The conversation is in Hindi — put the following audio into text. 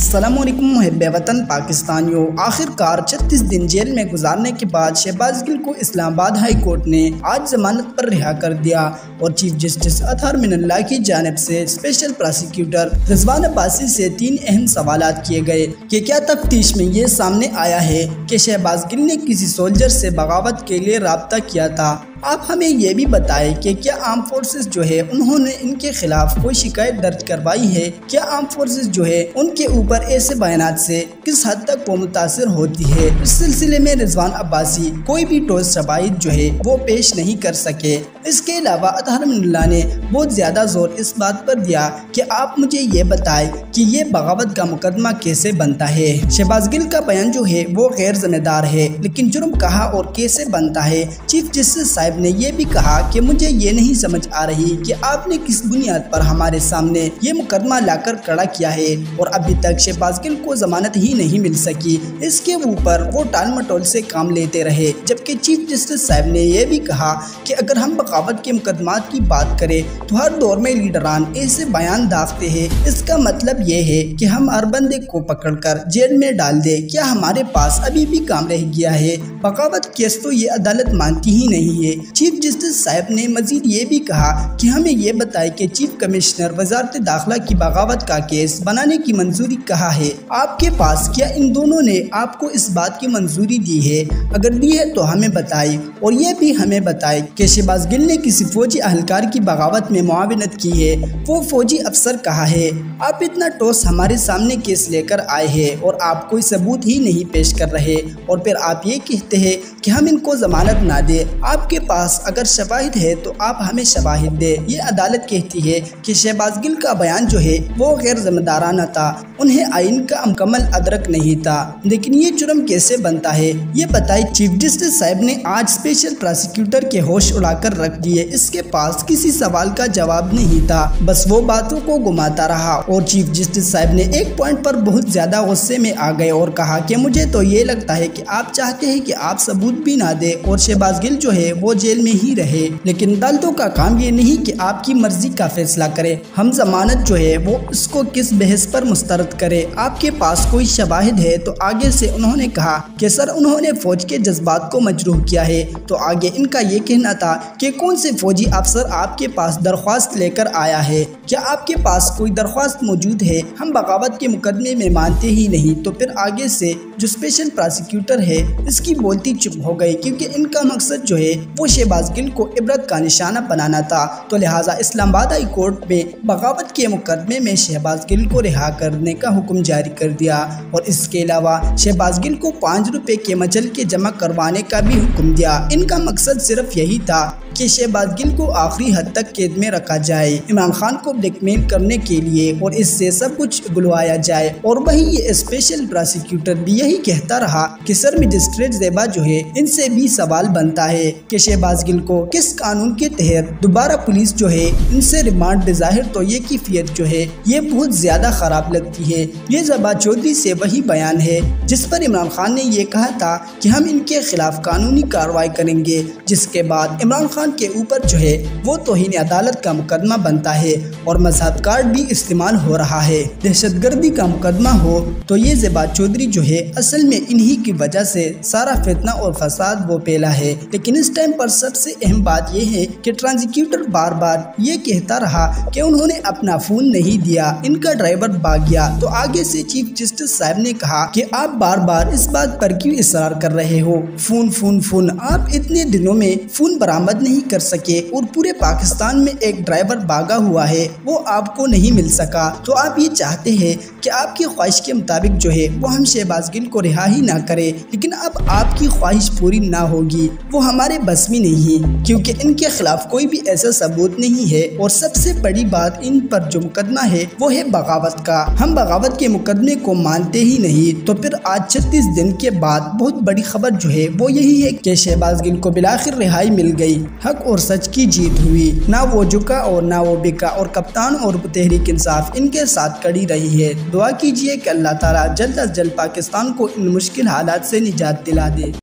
अस्सलामुअलैकुम मुहिब्बे वतन पाकिस्तानियों। आखिरकार 36 दिन जेल में गुजारने के बाद शहबाज गिल को इस्लामाबाद हाई कोर्ट ने आज जमानत पर रिहा कर दिया और चीफ जस्टिस अतहर मिनल्लाह की जानिब से स्पेशल प्रोसिक्यूटर रिजवान अब्बासी से 3 अहम सवालात किए गए कि क्या तफ्तीश में ये सामने आया है कि शहबाज गिल ने किसी सोल्जर से बगावत के लिए राब्ता किया था। आप हमें ये भी बताएं कि क्या आर्म फोर्सेस जो है उन्होंने इनके खिलाफ कोई शिकायत दर्ज करवाई है। क्या आर्म फोर्सेस जो है उनके ऊपर ऐसे बयानात से किस हद तक वो मुतासिर होती है। इस सिलसिले में रिजवान अब्बासी कोई भी ठोस शवाहिद जो है वो पेश नहीं कर सके। इसके अलावा अतहर मिनल्लाह ने बहुत ज्यादा जोर इस बात पर दिया कि आप मुझे ये बताएं कि ये बगावत का मुकदमा कैसे बनता है। शहबाज गिल का बयान जो है वो गैर जिम्मेदार है, लेकिन जुर्म कहाँ और कैसे बनता है। चीफ जस्टिस साहब ने ये भी कहा कि मुझे ये नहीं समझ आ रही कि आपने किस बुनियाद पर हमारे सामने ये मुकदमा लाकर खड़ा किया है और अभी तक शहबाज गिल को जमानत ही नहीं मिल सकी। इसके ऊपर वो टाल मटोल से काम लेते रहे। जबकि चीफ जस्टिस साहब ने यह भी कहा कि अगर हम बगावत के मुकदमात की बात करें तो हर दौर में लीडरान ऐसे बयान दागते हैं। इसका मतलब ये है कि हम हर बंदे को पकड़कर जेल में डाल दे। क्या हमारे पास अभी भी काम रह गया है? बगावत केस तो ये अदालत मानती ही नहीं है। चीफ जस्टिस साहब ने मजीद ये भी कहा कि हमें ये बताए कि चीफ कमिश्नर वजारत दाखिला की बगावत का केस बनाने की मंजूरी कहाँ है आपके पास? क्या इन दोनों ने आपको इस बात की मंजूरी दी है? अगर दी है तो हमें बताए और ये भी हमें बताए कि शहबाज गिल ने किसी फौजी अहलकार की बगावत में मुआविनत की है, वो फौजी अफसर कहाँ है? आप इतना ठोस हमारे सामने केस लेकर आए हैं और आप कोई सबूत ही नहीं पेश कर रहे और फिर आप ये कहते हैं कि हम इनको जमानत ना दे। आपके पास अगर शवाहिद है तो आप हमें शवाहिद दे। ये अदालत कहती है कि शहबाज गिल का बयान जो है वो गैर जिम्मेदाराना था, उन्हें आइन का मुकम्मल अदरक नहीं था। लेकिन ये जुर्म कैसे बनता है ये बताए। चीफ जस्टिस साहब ने आज स्पेशल प्रोसिक्यूटर के होश उड़ाकर रख दिए। इसके पास किसी सवाल का जवाब नहीं था, बस वो बातों को घुमाता रहा और चीफ जस्टिस साहब ने एक पॉइंट पर बहुत ज्यादा गुस्से में आ गए और कहा कि मुझे तो ये लगता है कि आप चाहते हैं कि आप सबूत भी ना दे और शहबाज गिल जो है वो जेल में ही रहे। लेकिन अदालतों का काम ये नहीं कि आपकी मर्जी का फैसला करे। हम जमानत जो है वो उसको किस बहस पर मुस्तरद करे। आपके पास कोई शवाहिद है? तो आगे से उन्होंने कहा कि सर उन्होंने फौज के जज्बात को मजरूह किया है। तो आगे इनका ये कहना था कि कौन से फौजी अफसर आपके पास दरख्वास्त लेकर आया है? क्या आपके पास कोई दरख्वास्त मौजूद है? हम बगावत के मुकदमे में मानते ही नहीं। तो फिर आगे से जो स्पेशल प्रोसिक्यूटर है इसकी बोलती चुप हो गई, क्योंकि इनका मकसद जो है वो शहबाज गिल को इबरत का निशाना बनाना था। तो लिहाजा इस्लामाबाद हाई कोर्ट में बगावत के मुकदमे में शहबाज गिल को रिहा करने का हुक्म जारी कर दिया और इसके अलावा शहबाज गिल को 5 रुपए के मजल के जमा करवाने का भी हुक्म दिया। इनका मकसद सिर्फ यही था कि शहबाज गिल को आखिरी हद तक कैद में रखा जाए, इमरान खान को ब्लैकमेल करने के लिए और इससे सब कुछ बुलवाया जाए। और वही ये स्पेशल प्रोसिक्यूटर भी यही कहता रहा कि सर मजिस्ट्रेट ज़ेबा जो है इनसे भी सवाल बनता है कि शहबाज गिल को किस कानून के तहत दोबारा पुलिस जो है इनसे रिमांड दे। जाहिर तो ये कैफियत जो है ये बहुत ज्यादा खराब लगती है। ये ज़ेबा चौधरी से वही बयान है जिस पर इमरान खान ने ये कहा था कि हम इनके खिलाफ कानूनी कार्रवाई करेंगे, जिसके बाद इमरान खान के ऊपर जो है वो तौहीन अदालत का मुकदमा बनता है और मजहब कार्ड भी इस्तेमाल हो रहा है। दहशतगर्दी का मुकदमा हो तो ये ज़ेबा चौधरी जो है असल में इन्हीं की वजह से सारा फितना और फसाद वो फैला है। लेकिन इस टाइम पर सबसे अहम बात यह है कि प्रोसिक्यूटर बार बार ये कहता रहा कि उन्होंने अपना फोन नहीं दिया, इनका ड्राइवर भाग गया। तो आगे से चीफ जस्टिस साहब ने कहा कि आप बार बार इस बात पर क्यों इसरार कर रहे हो? फोन फोन फोन, आप इतने दिनों में फोन बरामद नहीं कर सके और पूरे पाकिस्तान में एक ड्राइवर भागा हुआ है वो आपको नहीं मिल सका। तो आप ये चाहते हैं कि आपकी ख्वाहिश के मुताबिक जो है वो हम शहबाज गिल को रिहा ही ना करें। लेकिन अब आपकी ख्वाहिश पूरी ना होगी, वो हमारे बस में नहीं है, क्योंकि इनके खिलाफ कोई भी ऐसा सबूत नहीं है। और सबसे बड़ी बात इन पर जो मुकदमा है वो है बगावत का। हम बगावत के मुकदमे को मानते ही नहीं। तो फिर आज 36 दिन के बाद बहुत बड़ी खबर जो है वो यही है कि शहबाज गिल को बिलाखिर रिहाई मिल गई। हक और सच की जीत हुई, ना वो झुका और ना वो बिका और कप्तान और तहरीक इंसाफ इनके साथ खड़ी रही है। दुआ कीजिए कि अल्लाह ताला जल्द अज जल्द पाकिस्तान को इन मुश्किल हालात से निजात दिला दे।